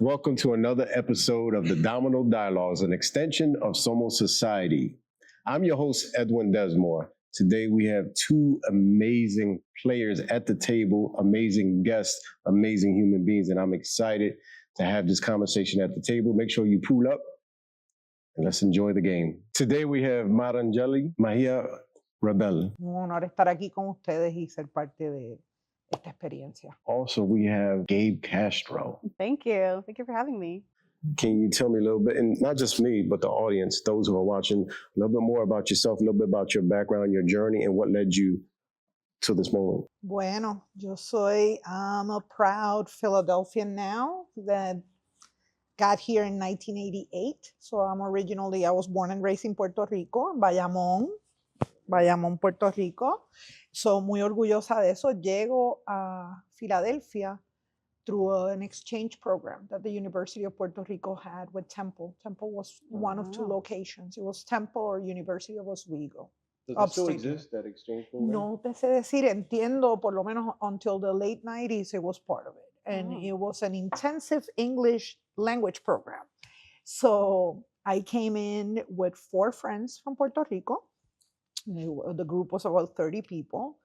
Welcome to another episode of the Domino Dialogues, an extension of Somos Society. I'm your host, Edwin Desamour. Today we have two amazing players at the table, amazing guests, amazing human beings, and I'm excited to have this conversation at the table. Make sure you pull up and let's enjoy the game. Today we have Marángeli Mejía-Rabell. Un honor estar aquí con ustedes y ser parte de esta experiencia. Also, we have Gabe Castro. Thank you. Thank you for having me. Can you tell me a little bit, and not just me, but the audience, those who are watching, a little bit more about yourself, a little bit about your background, your journey, and what led you to this moment? Bueno, I'm a proud Philadelphian now that got here in 1988. So I was born and raised in Puerto Rico, en Bayamón, Puerto Rico. So muy orgullosa de eso. Llego a Filadelfia through an exchange program that the University of Puerto Rico had with Temple. Temple was one of two locations. It was Temple or University of Oswego. Does it still exist, that exchange program? No te sé decir, entiendo, por lo menos until the late 90s, it was part of it. And it was an intensive English language program. So I came in with 4 friends from Puerto Rico. The group was about 30 people.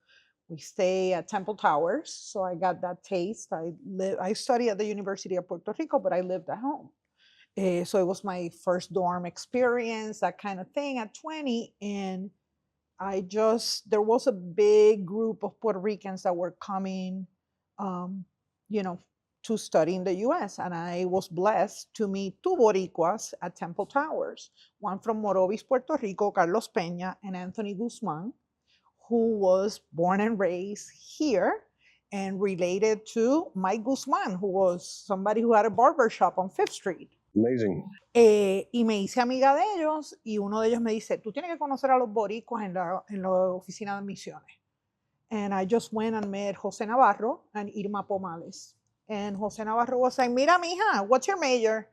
We stay at Temple Towers, so I got that taste. I studied at the University of Puerto Rico, but I lived at home. So it was my first dorm experience, that kind of thing at 20. And there was a big group of Puerto Ricans that were coming, to study in the US. And I was blessed to meet 2 Boricuas at Temple Towers, one from Morovis, Puerto Rico, Carlos Peña, and Anthony Guzman, who was born and raised here and related to Mike Guzman, who was somebody who had a barbershop on 5th Street. Amazing. Y me hice amiga de ellos y uno de ellos me dice, tú tienes que conocer a los boricuas en la oficina de admisiones. And I just went and met José Navarro and Irma Pomales. And José Navarro was like, mira, mija, what's your major?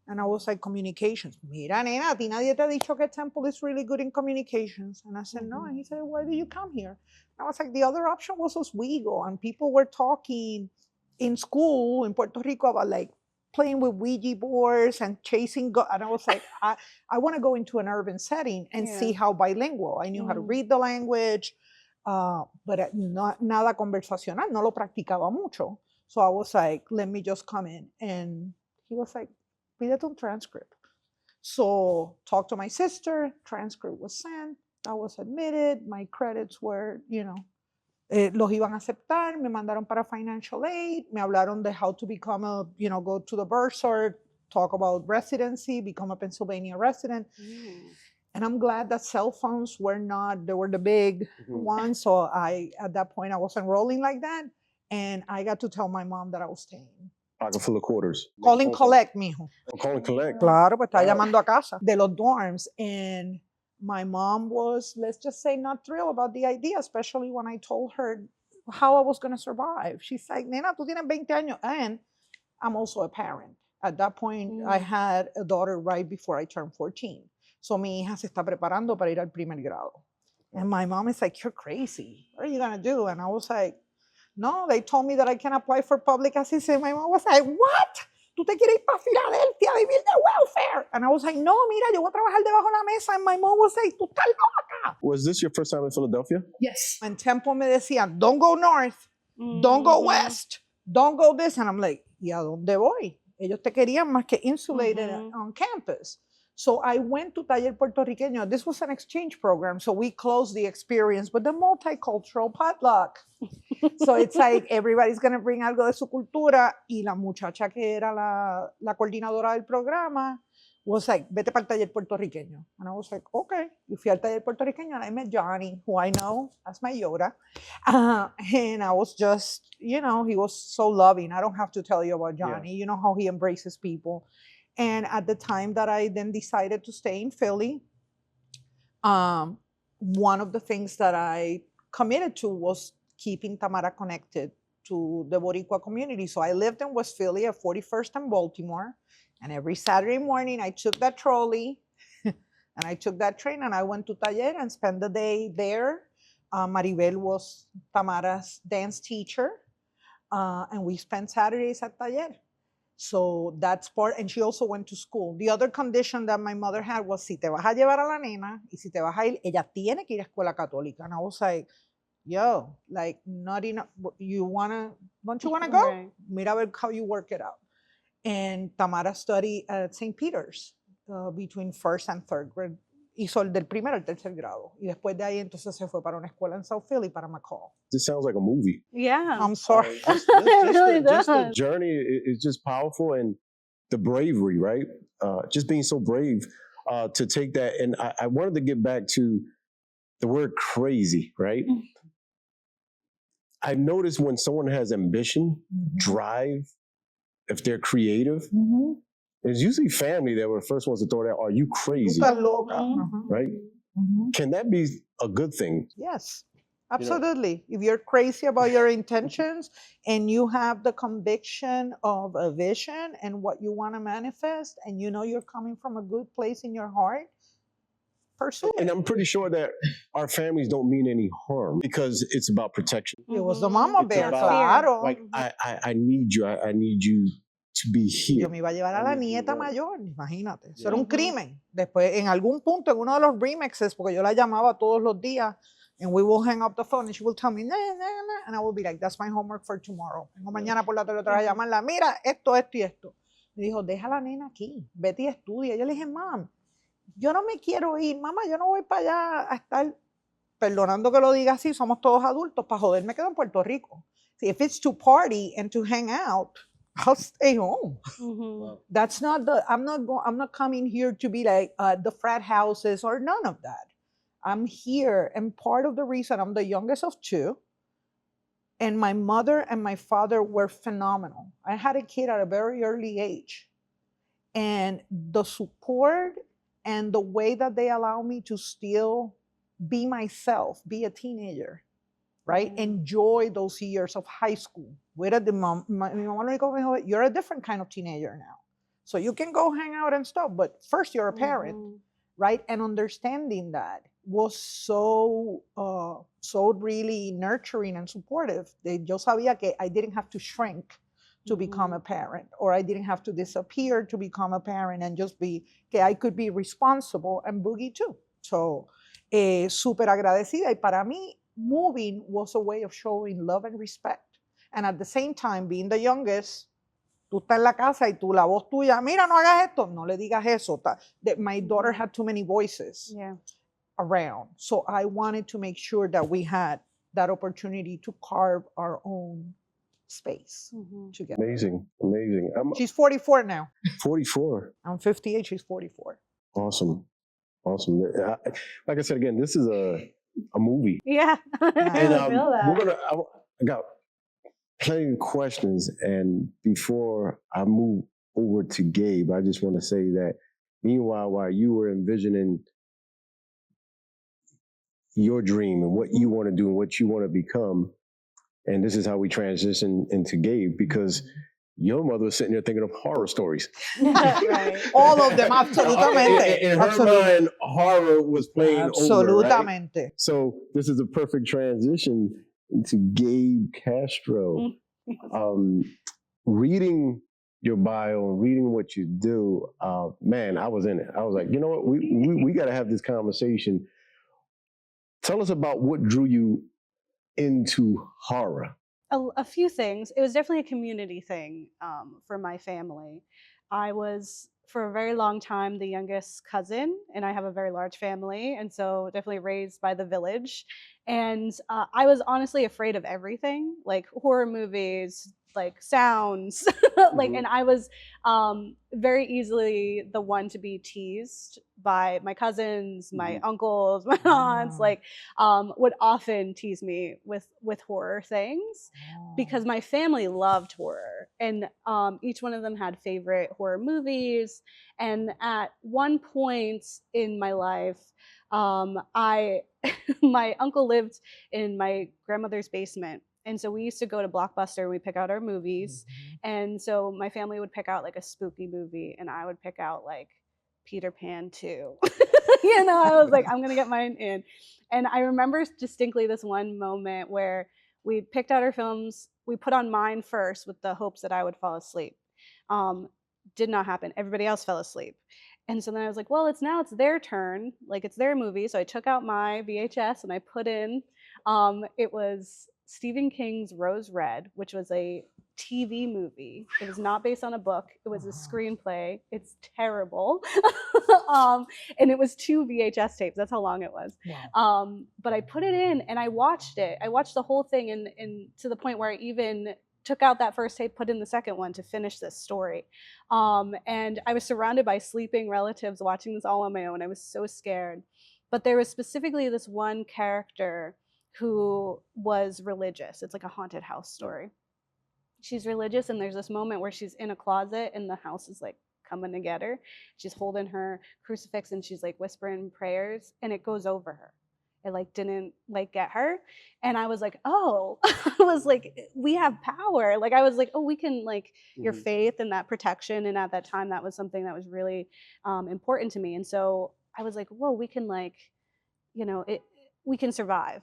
And I was like, communications. Mira, nena, a ti nadie te ha dicho que Temple is really good in communications. And I said, no. And he said, why did you come here? And I was like, the other option was Oswego. And people were talking in school in Puerto Rico about like playing with Ouija boards and chasing. And I was like, I want to go into an urban setting and see how bilingual. I knew how to read the language, but nada conversacional. No lo practicaba mucho. So I was like, let me just come in. And he was like, pídete un transcript. So talked to my sister, transcript was sent, I was admitted, my credits were, los iban a aceptar, me mandaron para financial aid, me hablaron de how to become go to the bursar, talk about residency, become a Pennsylvania resident. And I'm glad that cell phones they were the big ones. So at that point, I was enrolling like that. And I got to tell my mom that I was staying. Pocket full of quarters. Call and collect, mijo. Call and collect. Claro, pues está llamando a casa de los dorms. And my mom was, let's just say, not thrilled about the idea, especially when I told her how I was going to survive. She's like, nena, tú tienes 20 años. And I'm also a parent. At that point, I had a daughter right before I turned 14. So mi hija se está preparando para ir al primer grado. And my mom is like, you're crazy. What are you going to do? And I was like, no, they told me that I can apply for public assistance. My mom was like, what? ¿Tú te quieres ir para Filadelfia a vivir de welfare? And I was like, no, mira, yo voy a trabajar debajo de la mesa. And my mom was like, tú estás loca. Was this your first time in Philadelphia? Yes. And Temple me decía, don't go north, don't go west, don't go this. And I'm like, ¿y a dónde voy? Ellos te querían más que insulated on campus. So I went to Taller Puertorriqueño. This was an exchange program, so we closed the experience with the multicultural potluck. So it's like everybody's going to bring algo de su cultura. Y la muchacha que era la coordinadora del programa was like, vete para el Taller Puertorriqueño. And I was like, okay. Y fui al Taller Puertorriqueño and I met Johnny, who I know as my Yoda. And I was just, he was so loving. I don't have to tell you about Johnny. Yeah. You know how he embraces people. And at the time that I then decided to stay in Philly, one of the things that I committed to was keeping Tamara connected to the Boricua community. So I lived in West Philly at 41st and Baltimore. And every Saturday morning, I took that trolley and I took that train and I went to Taller and spent the day there. Maribel was Tamara's dance teacher. And we spent Saturdays at Taller. So that's part, and she also went to school. The other condition that my mother had was, si te vas a llevar a la nena, y si te vas a ir, ella tiene que ir a escuela católica. And I was like, yo, like, not enough, don't you wanna go? Right. Mira ver how you work it out. And Tamara studied at St. Peter's between first and third grade. Hizo el del primero al tercer grado. Y después de ahí entonces se fue para una escuela en South Philly para McCall. This sounds like a movie. Yeah. I'm sorry. It really just the does. journey is just powerful, and the bravery, right? Just being so brave to take that. And I wanted to get back to the word crazy, right? I've noticed when someone has ambition, drive, if they're creative, it's usually family that were the first ones to throw that, are you crazy? Tú estás loca. Right? Can that be a good thing? Yes, absolutely. If you're crazy about your intentions and you have the conviction of a vision and what you want to manifest, and you know you're coming from a good place in your heart, pursue it. And I'm pretty sure that our families don't mean any harm because it's about protection. It was the mama It's bear, about, claro. like, I need you. I need you to be here. Yo me iba a llevar a la nieta mayor, imagínate. Eso era un crimen. Después, en algún punto, en uno de los remixes, porque yo la llamaba todos los días, and we will hang up the phone, and she will tell me, nah, nah, nah, and I will be like, that's my homework for tomorrow. Vengo mañana por la tarde otra vez a llamarla, mira, esto, esto y esto. Me dijo, deja a la nena aquí, vete y estudia. Yo le dije, mam, yo no me quiero ir, mamá, yo no voy para allá a estar, perdonando que lo diga así, somos todos adultos, para joder me quedo en Puerto Rico. See, if it's to party and to hang out, I'll stay home. That's not the, I'm not coming here to be like the frat houses or none of that. I'm here, and part of the reason, I'm the youngest of two, and my mother and my father were phenomenal. I had a kid at a very early age, and the support and the way that they allow me to still be myself, be a teenager, right? Enjoy those years of high school. Mi mamá lo único que me dijo, you're a different kind of teenager now. So you can go hang out and stuff, but first you're a parent, right? And understanding that was so really nurturing and supportive. Yo sabía que I didn't have to shrink to become a parent, or I didn't have to disappear to become a parent, and just be, que I could be responsible and boogie too. So, súper agradecida. Y para mí, moving was a way of showing love and respect. And at the same time, being the youngest, tú estás en la casa y tú, la voz tuya, mira, no hagas esto, no le digas eso. That my daughter had too many voices around. So I wanted to make sure that we had that opportunity to carve our own space together. Amazing, amazing. She's 44 now. 44. I'm 58, she's 44. Awesome, awesome. Like I said again, this is a movie. Yeah. And I feel that. I got plenty of questions, and before I move over to Gabe, I just want to say that meanwhile, while you were envisioning your dream and what you want to do and what you want to become, and this is how we transition into Gabe, because your mother was sitting there thinking of horror stories. Right. All of them, absolutamente. In her mind, horror was playing over, right? Absolutamente. So this is a perfect transition into Gabe Castro. Reading your bio, reading what you do, man, I was in it. I was like, you know what, we got to have this conversation. Tell us about what drew you into horror. A few things. It was definitely a community thing for my family. I was, for a very long time, the youngest cousin, and I have a very large family, and so definitely raised by the village. And I was honestly afraid of everything, like horror movies, like sounds, like, and I was very easily the one to be teased by my cousins, my uncles, my aunts, like would often tease me with horror things because my family loved horror, and each one of them had favorite horror movies. And at one point in my life, my uncle lived in my grandmother's basement. And so we used to go to Blockbuster and we'd pick out our movies. And so my family would pick out like a spooky movie, and I would pick out like Peter Pan 2. You know, I was like, I'm gonna get mine in. And I remember distinctly this one moment where we picked out our films, we put on mine first with the hopes that I would fall asleep. Did not happen. Everybody else fell asleep. And so then I was like, well, it's their turn. Like, it's their movie. So I took out my VHS and I put in, it was Stephen King's Rose Red, which was a TV movie. It was not based on a book. It was a screenplay. It's terrible. And it was 2 VHS tapes. That's how long it was. Wow. But I put it in and I watched it. I watched the whole thing, and to the point where I even took out that first tape, put in the second one to finish this story. And I was surrounded by sleeping relatives watching this all on my own. I was so scared. But there was specifically this one character who was religious. It's like a haunted house story. She's religious, and there's this moment where she's in a closet and the house is like coming to get her. She's holding her crucifix and she's like whispering prayers, and it goes over her. It like didn't like get her. And I was like, oh, I was like, we have power. Like, I was like, oh, we can, like, your faith and that protection. And at that time, that was something that was really important to me. And so I was like, whoa, we can, like, you know, we can survive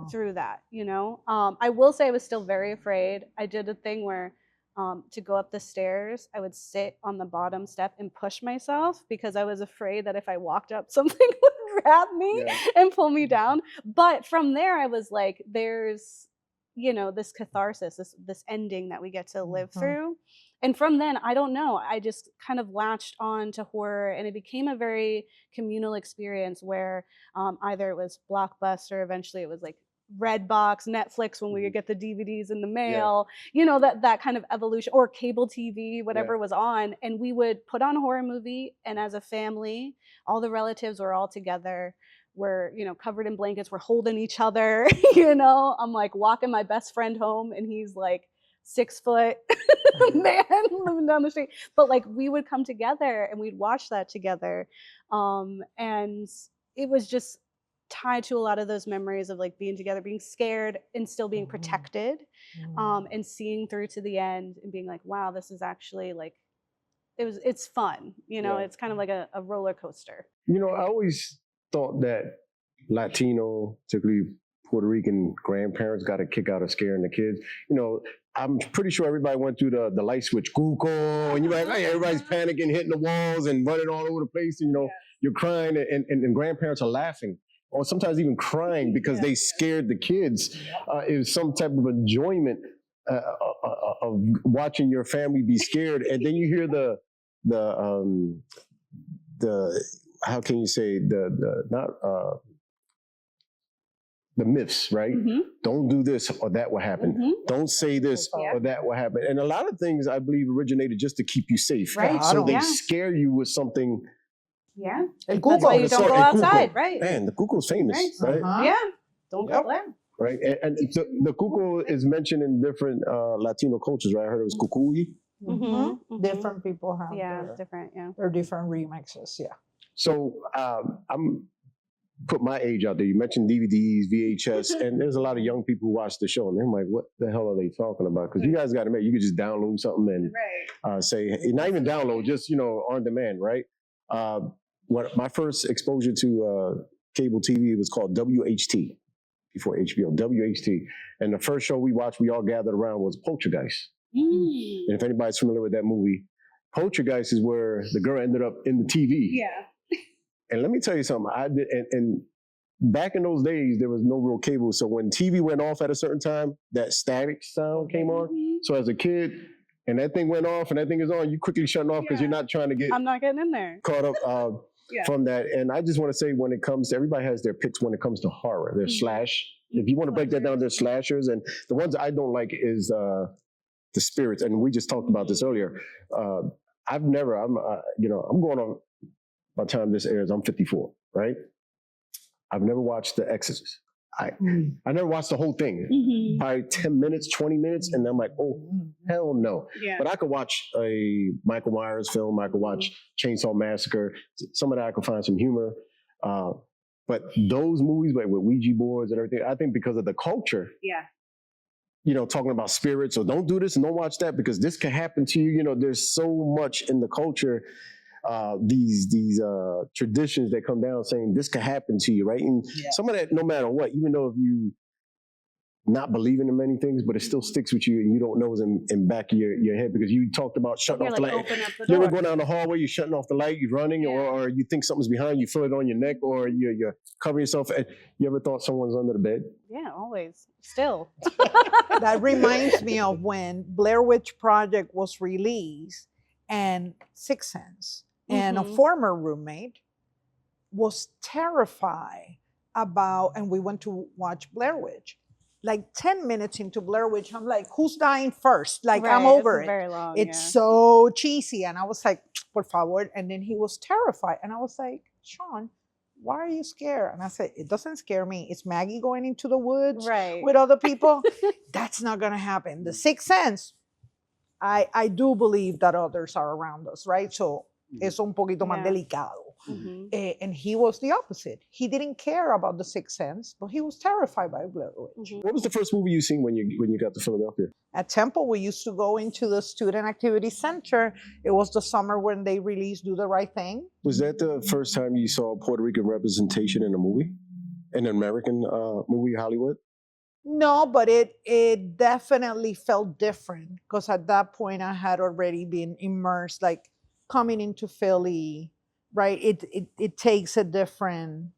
through that, you know? I will say I was still very afraid. I did a thing where to go up the stairs, I would sit on the bottom step and push myself because I was afraid that if I walked up, something would grab me and pull me down. But from there, I was like, there's, you know, this catharsis, this ending that we get to live through. And from then, I don't know, I just kind of latched on to horror, and it became a very communal experience where either it was Blockbuster, eventually it was like Redbox, Netflix when we would get the DVDs in the mail, you know, that kind of evolution, or cable TV, whatever was on. And we would put on a horror movie, and as a family, all the relatives were all together. We're, you know, covered in blankets, we're holding each other, you know. I'm like walking my best friend home, and he's like 6 foot man living down the street. But like, we would come together and we'd watch that together. And it was just tied to a lot of those memories of like being together, being scared and still being protected, and seeing through to the end and being like, wow, this is actually like, it's fun, you know. It's kind of like a roller coaster. You know, I always thought that Latino, particularly Puerto Rican grandparents, got a kick out of scaring the kids. You know, I'm pretty sure everybody went through the light switch, cuckoo, and you're like, hey, everybody's panicking, hitting the walls and running all over the place. And, you know, you're crying, and grandparents are laughing, or sometimes even crying because they scared the kids. It was some type of enjoyment of watching your family be scared. And then you hear the how can you say, the myths, right? Don't do this or that will happen. Don't say this or that will happen. And a lot of things, I believe, originated just to keep you safe. Right. So they scare you with something. El That's cuco. why you don't go outside, cuco. right? Man, the cuckoo's famous, right? Don't go there. Right. And the cuckoo is mentioned in different Latino cultures, right? I heard it was cucuy. Different people have their different remixes. So I'm put my age out there. You mentioned DVDs, VHS, and there's a lot of young people who watch the show, and they're like, what the hell are they talking about? Because you guys got to admit, you could just download something and say, not even download, just, you know, on demand, right? When my first exposure to cable TV was called WHT, before HBO, WHT. And the first show we watched, we all gathered around, was Poltergeist. And if anybody's familiar with that movie, Poltergeist is where the girl ended up in the TV. And let me tell you something, I did, and back in those days, there was no real cable. So when TV went off at a certain time, that static sound came on. So as a kid, and that thing went off and that thing is on, you quickly shut it off because you're not trying to get I'm not getting in there. Caught up from that. And I just want to say, when it comes to, everybody has their picks when it comes to horror. There's slash. If you want to break that down, there's slashers. And the ones I don't like is the spirits. And we just talked about this earlier. I'm going on, by the time this airs, I'm 54, right? I've never watched The Exorcist. I never watched the whole thing. Probably 10 minutes, 20 minutes, and I'm like, oh, hell no. But I could watch a Michael Myers film. I could watch Chainsaw Massacre. Some of that I could find some humor. But those movies like with Ouija boards and everything, I think because of the culture, you know, talking about spirits, or don't do this and don't watch that because this can happen to you. You know, there's so much in the culture, these traditions that come down saying this could happen to you, right? And some of that, no matter what, even though if you not believing in many things, but it still sticks with you and you don't know it's in back of your head because you talked about shutting off the light. Open up the You ever door. go down the hallway, you're shutting off the light, you're running, or you think something's behind you, feel it on your neck, or you're covering yourself. You ever thought someone's under the bed? Yeah, always. Still. That reminds me of when Blair Witch Project was released and Sixth Sense, and a former roommate was terrified about, and we went to watch Blair Witch. Like 10 minutes into Blair Witch, I'm like, who's dying first? Like, I'm over it. Very long, It's so cheesy. And I was like, por favor. And then he was terrified. And I was like, Sean, why are you scared? And I said, it doesn't scare me. It's Maggie going into the woods with other people. That's not going to happen. The Sixth Sense, I do believe that others are around us, right? So es un poquito más delicado. And he was the opposite. He didn't care about the Sixth Sense, but he was terrified by Blair Witch. What was the first movie you seen when you got to Philadelphia? At Temple, we used to go into the Student Activity Center. It was the summer when they released Do the Right Thing. Was that the first time you saw Puerto Rican representation in a movie? In an American movie, Hollywood? No, but it definitely felt different because at that point I had already been immersed, like coming into Philly, right? It takes a different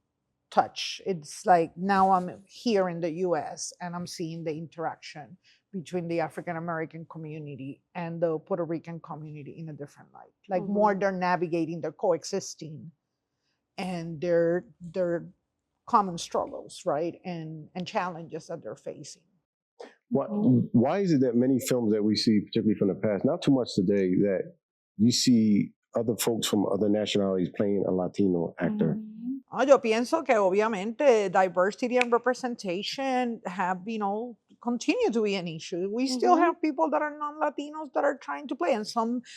touch. It's like now I'm here in the US and I'm seeing the interaction between the African American community and the Puerto Rican community in a different light. Like more they're navigating, they're coexisting, and their common struggles, right? And challenges that they're facing. Why is it that many films that we see, particularly from the past, not too much today, that you see other folks from other nationalities playing a Latino actor? Yo pienso que obviamente diversity and representation have, continue to be an issue. We still have people that are non-Latinos that are trying to play, and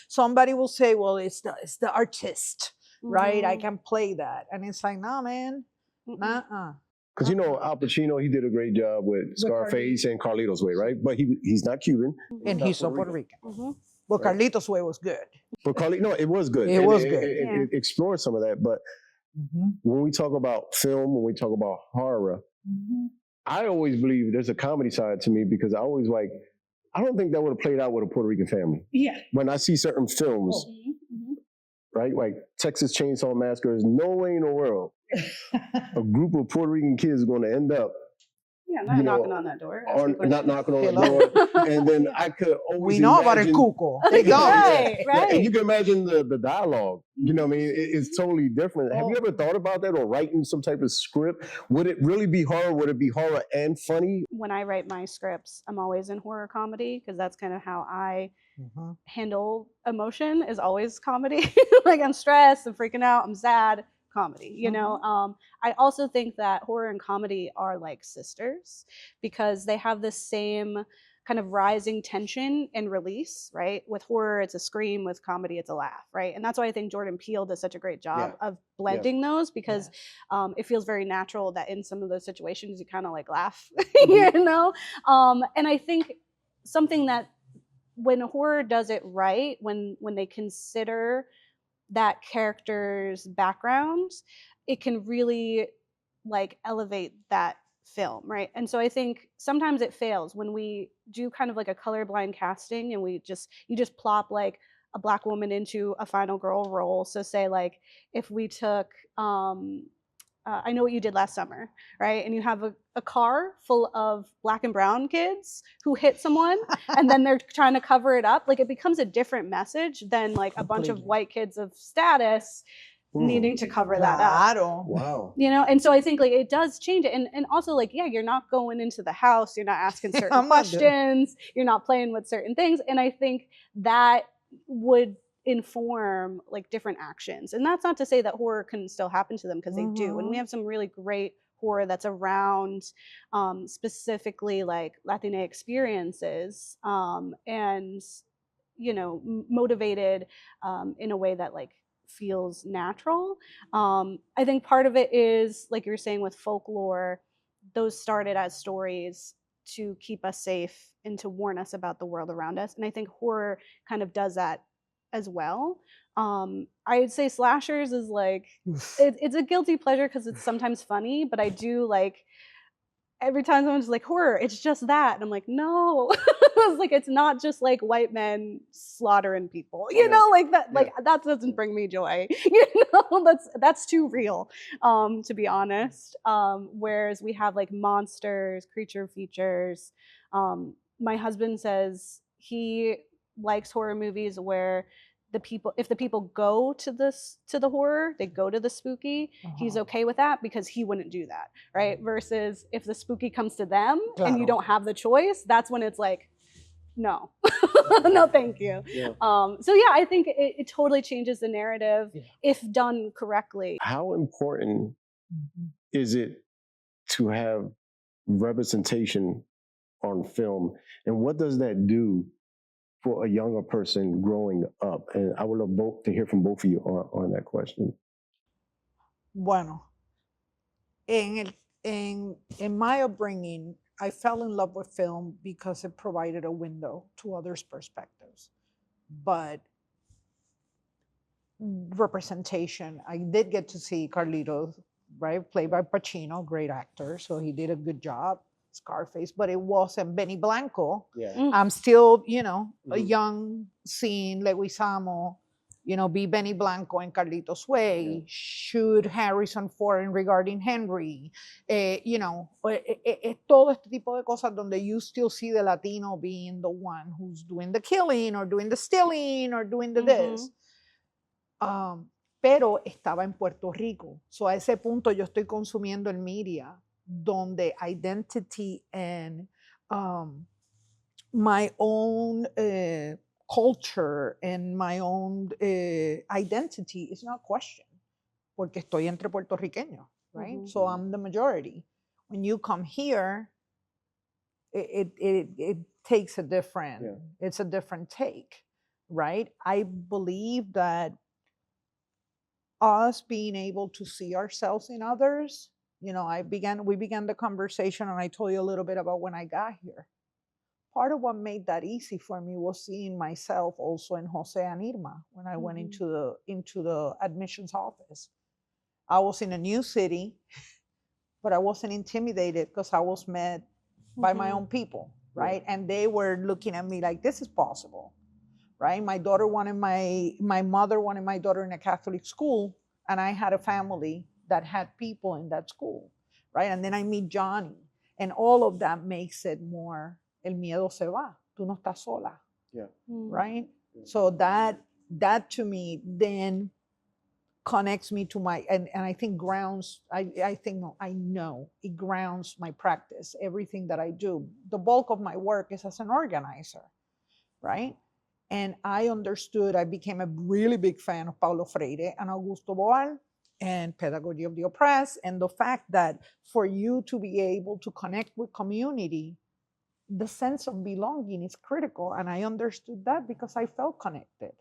somebody will say, well, it's the artist, right? I can play that. And it's like, nah, man, nah. Because Al Pacino, he did a great job with Scarface and Carlito's Way, right? But he's not Cuban. And he's so Puerto Rican. But Carlito's Way was good. But it was good. It was good. It explored some of that. But when we talk about film, when we talk about horror, I always believe there's a comedy side to me because I don't think that would have played out with a Puerto Rican family. Yeah. When I see certain films, right, like Texas Chainsaw Massacre, there's no way in the world a group of Puerto Rican kids is going to end up knocking on that door. Or not knocking on the door. And then I could always We know about El Cuco. They don't. Right. And you can imagine the dialogue. You know what I mean? It's totally different. Have you ever thought about that or writing some type of script? Would it really be horror? Would it be horror and funny? When I write my scripts, I'm always in horror comedy because that's kind of how I handle emotion, is always comedy. Like I'm stressed, I'm freaking out, I'm sad. Comedy, I also think that horror and comedy are like sisters because they have the same kind of rising tension and release, right? With horror, it's a scream. With comedy, it's a laugh, right? And that's why I think Jordan Peele does such a great job of blending those because it feels very natural that in some of those situations you kind of like laugh, And I think something that when horror does it right, when they consider that character's background, it can really like elevate that film, right? And so I think sometimes it fails when we do kind of like a colorblind casting and you just plop like a Black woman into a final girl role. So say like if we took I Know What You Did Last Summer, right? And you have a car full of Black and brown kids who hit someone and then they're trying to cover it up. Like it becomes a different message than like a bunch of white kids of status needing to cover that up. Wow. And so I think like it does change it. And also like, you're not going into the house, you're not asking certain questions, you're not playing with certain things. And I think that would inform like different actions. And that's not to say that horror can still happen to them because they do. And we have some really great horror that's around specifically like Latina experiences and motivated in a way that like feels natural. I think part of it is like you were saying with folklore, those started as stories to keep us safe and to warn us about the world around us. And I think horror kind of does that as well. I'd say slashers is like it's a guilty pleasure because it's sometimes funny, but I do like every time someone's like, horror, it's just that. And I'm like, no. It's like, it's not just like white men slaughtering people, you know, like that, like that doesn't bring me joy. You know, that's too real, to be honest. Whereas we have like monsters, creature features. My husband says he likes horror movies where if the people go to the horror, they go to the spooky, he's okay with that because he wouldn't do that, right? Versus if the spooky comes to them and you don't have the choice, that's when it's like, no, no, thank you. So yeah, I think it totally changes the narrative if done correctly. How important is it to have representation on film, and what does that do for a younger person growing up? And I would love both to hear from both of you on that question. Bueno, in my upbringing, I fell in love with film because it provided a window to others' perspectives. But representation, I did get to see Carlitos, right, played by Pacino, great actor, so he did a good job. Scarface, but it wasn't Benny Blanco. I'm still, you know, a young, seeing Leguizamo, you know, be Benny Blanco in Carlitos Way, shoot Harrison Ford in Regarding Henry, you know, todo este tipo de cosas donde you still see the Latino being the one who's doing the killing or doing the stealing or doing the this. Pero estaba en Puerto Rico. So a ese punto yo estoy consumiendo el media donde identity and my own culture and my own identity is not questioned porque estoy entre puertorriqueños, right? So I'm the majority. When you come here, it takes a different, it's a different take, right? I believe that us being able to see ourselves in others, you know, we began the conversation and I told you a little bit about when I got here. Part of what made that easy for me was seeing myself also in Jose and Irma when I went into the admissions office. I was in a new city, but I wasn't intimidated because I was met by my own people, right? And they were looking at me like, this is possible, right? My mother wanted my daughter in a Catholic school, and I had a family that had people in that school, right? And then I meet Johnny, and all of that makes it more, el miedo se va, tú no estás sola, right? So that to me then connects me to my, and I think grounds, I know it grounds my practice, everything that I do. The bulk of my work is as an organizer, right? And I understood, I became a really big fan of Paulo Freire and Augusto Boal and Pedagogy of the Oppressed, and the fact that for you to be able to connect with community, the sense of belonging is critical. And I understood that because I felt connected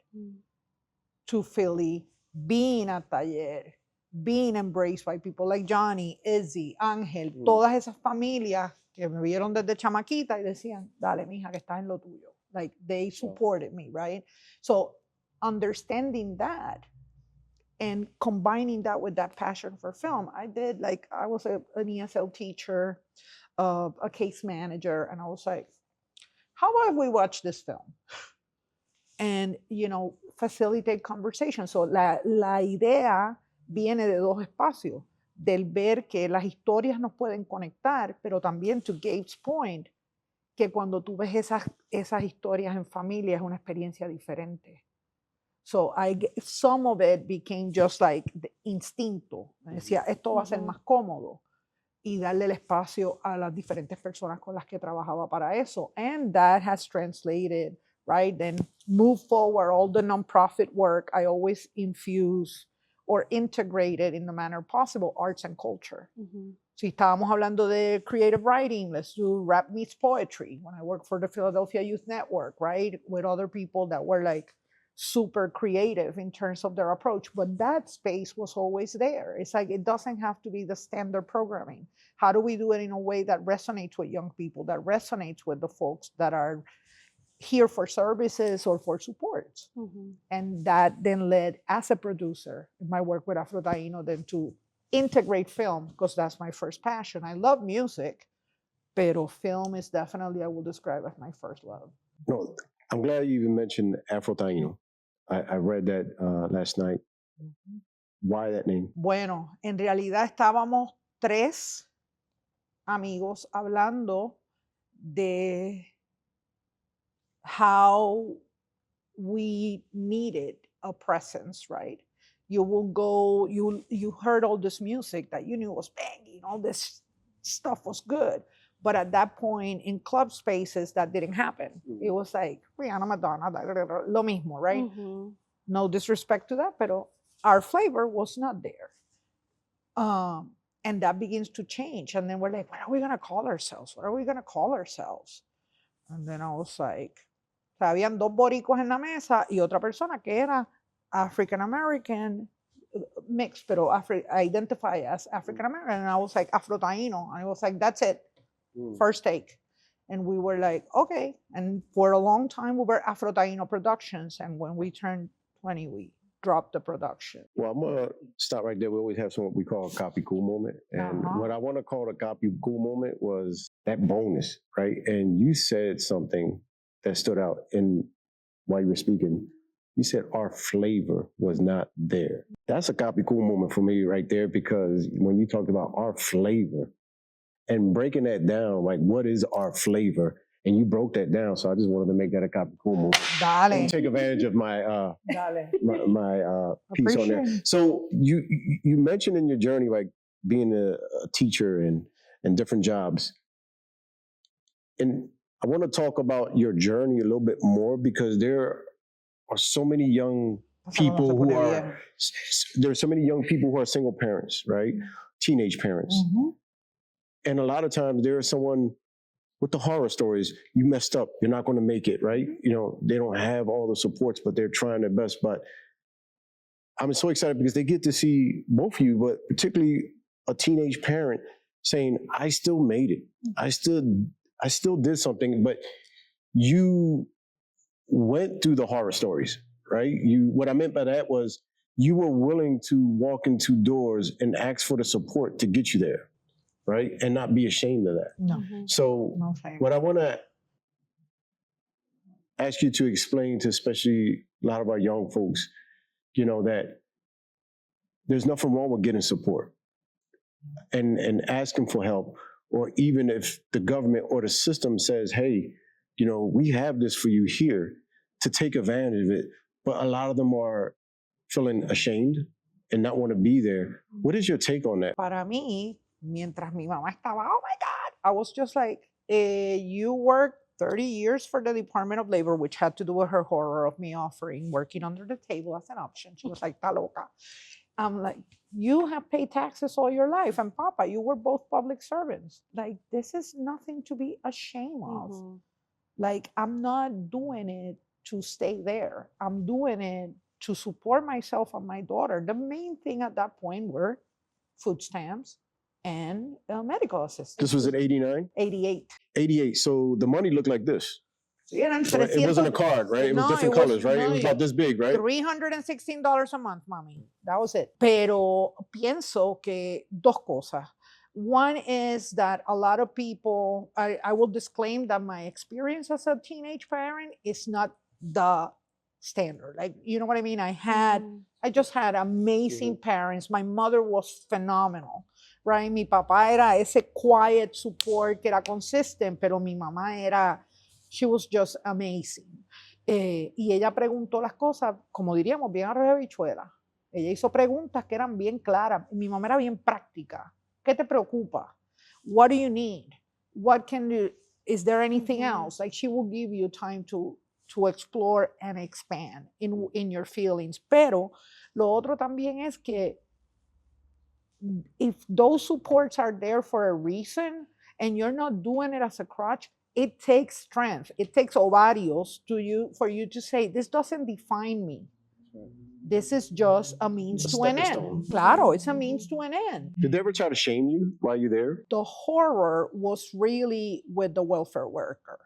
to Philly, being at Taller, being embraced by people like Johnny, Izzy, Ángel, todas esas familias que me vieron desde chamaquita y decían, dale, mija, que estás en lo tuyo. Like, they supported me, right? So understanding that and combining that with that passion for film, I was an ESL teacher, a case manager, and I was like, how about if we watch this film? And, you know, facilitate conversation. So la idea viene de dos espacios, del ver que las historias nos pueden conectar, pero también, to Gabe's point, que cuando tú ves esas historias en familia es una experiencia diferente. So some of it became just like the instinto. Me decía, esto va a ser más cómodo. Y darle el espacio a las diferentes personas con las que trabajaba para eso. And that has translated, right? Then move forward, all the nonprofit work, I always infuse or integrate it in the manner possible, arts and culture. Si estábamos hablando de creative writing, let's do rap meets poetry. When I worked for the Philadelphia Youth Network, right? With other people that were like super creative in terms of their approach, but that space was always there. It's like, it doesn't have to be the standard programming. How do we do it in a way that resonates with young people, that resonates with the folks that are here for services or for supports? And that then led, as a producer, in my work with Afro Taino, then to integrate film, because that's my first passion. I love music, Pero film is definitely, I will describe as my first love. No, I'm glad you even mentioned Afro-Taino. I read that last night. Why that name? Bueno, en realidad estábamos 3 amigos hablando de how we needed a presence, right? You will go, you heard all this music that you knew was banging, all this stuff was good. But at that point in club spaces, that didn't happen. It was like Rihanna, Madonna, lo mismo, right? Mhm. No disrespect to that, pero our flavor was not there. And that begins to change. And then we're like, what are we going to call ourselves? What are we going to call ourselves? And then I was like, o sea, habían 2 boricuas en la mesa y otra persona que era African American mixed, pero identify as African American. And I was like, Afro-Taino. And I was like, that's it. First take. And we were like, okay. And for a long time, we were Afro-Taino Productions. And when we turned 20, we dropped the production. Well, I'm gonna stop right there. We always have what we call a copy cool moment, and what I want to call a copy cool moment was that bonus, right? And you said something that stood out. And while you were speaking, you said our flavor was not there. That's a copy cool moment for me right there, because when you talked about our flavor and breaking that down, like what is our flavor? And you broke that down, so I just wanted to make that a copy cool moment. Dale. And take advantage of my Dale. my piece on there. So you mentioned in your journey, like being a teacher and different jobs. And I want to talk about your journey a little bit more, because there are so many young people who are single parents, right? Teenage parents. And a lot of times there is someone with the horror stories, you messed up, you're not going to make it, right? You know, they don't have all the supports, but they're trying their best. But I'm so excited because they get to see both of you, but particularly a teenage parent saying, I still made it. I still did something, but you went through the horror stories, right? What I meant by that was you were willing to walk into doors and ask for the support to get you there, right? And not be ashamed of that. No. So No shame. what I want to ask you to explain to especially a lot of our young folks, you know, that there's nothing wrong with getting support and asking for help, or even if the government or the system says, hey, you know, we have this for you here, to take advantage of it. But a lot of them are feeling ashamed and not want to be there. What is your take on that? Para mí, mientras mi mamá estaba, oh my God, I was just like, you worked 30 years for the Department of Labor, which had to do with her horror of me working under the table as an option. She was like, ta loca. I'm like, you have paid taxes all your life. And Papa, you were both public servants. Like, this is nothing to be ashamed of. Like, I'm not doing it to stay there. I'm doing it to support myself and my daughter. The main thing at that point were food stamps and medical assistance. This was in 89? 88. 88. So the money looked like this. Eran Right? It wasn't a card, right? It was different colors, right? It was about this big, right? $316 a month, mami. That was it. Pero pienso que 2 cosas. One is that a lot of people, I will disclaim that my experience as a teenage parent is not the standard. Like, you know what I mean? I just had amazing parents. My mother was phenomenal, right? Mi papá era ese quiet support que era consistent, pero mi mamá era, she was just amazing. Y ella preguntó las cosas, como diríamos, bien arroz de habichuela. Ella hizo preguntas que eran bien claras. Mi mamá era bien práctica. ¿Qué te preocupa? What do you need? What can you, is there anything else? Like, she will give you time to explore and expand in your feelings. Pero lo otro también es que if those supports are there for a reason and you're not doing it as a crutch, it takes strength. It takes ovarios for you to say, this doesn't define me. This is just a means to an end. Claro, it's a means to an end. Did they ever try to shame you while you're there? The horror was really with the welfare worker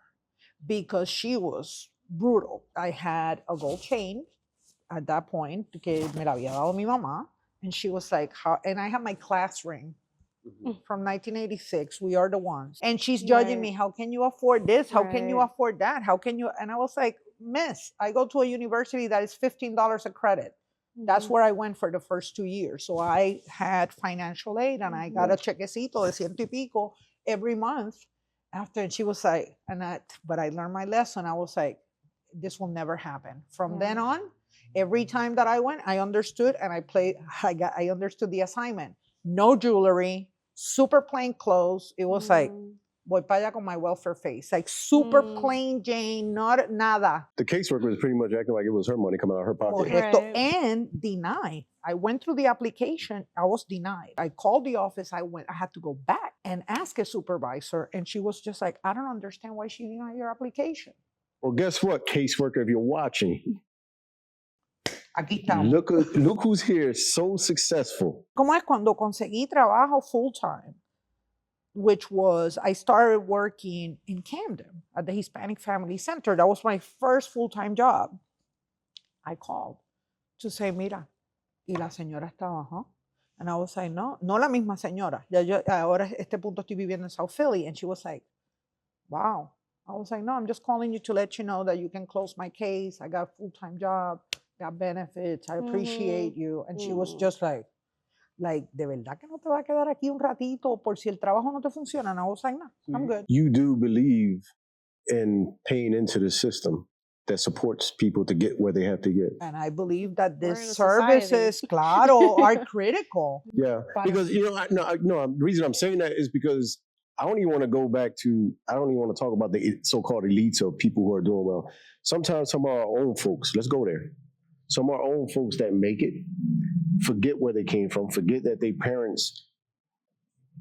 because she was brutal. I had a gold chain at that point que me la había dado mi mamá, and she was like, how, and I had my class ring from 1986. We are the ones. And she's judging me. How can you afford this? How can you afford that? How can you? And I was like, miss, I go to a university that is $15 a credit. That's where I went for the first 2 years. So I had financial aid and I got a chequecito de ciento y pico every month after. And she was like, but I learned my lesson. I was like, this will never happen. From then on, every time that I went, I understood and I understood the assignment. No jewelry, super plain clothes. It was like, voy para allá con my welfare face. Like super plain Jane, not nada. The caseworker was pretty much acting like it was her money coming out of her pocket. Correcto. And denied. I went through the application. I was denied. I called the office. I had to go back and ask a supervisor. And she was just like, I don't understand why she denied your application. Well, guess what, caseworker, if you're watching, aquí estamos. Look who's here, so successful. ¿Cómo es cuando conseguí trabajo full time? Which was, I started working in Camden at the Hispanic Family Center. That was my first full-time job. I called to say, mira, y la señora estaba, huh? And I was like, no la misma señora. Ahora este punto estoy viviendo en South Philly. And she was like, wow. I was like, no, I'm just calling you to let you know that you can close my case. I got a full-time job, got benefits. I appreciate you. And she was just like, ¿de verdad que no te va a quedar aquí un ratito por si el trabajo no te funciona? And I was like, no, I'm good. You do believe in paying into the system that supports people to get where they have to get. And I believe that these services, claro, are critical. Yeah, because, the reason I'm saying that is because I don't even want to talk about the so-called elites or people who are doing well. Sometimes some of our own folks, let's go there. Some of our own folks that make it, forget where they came from, forget that their parents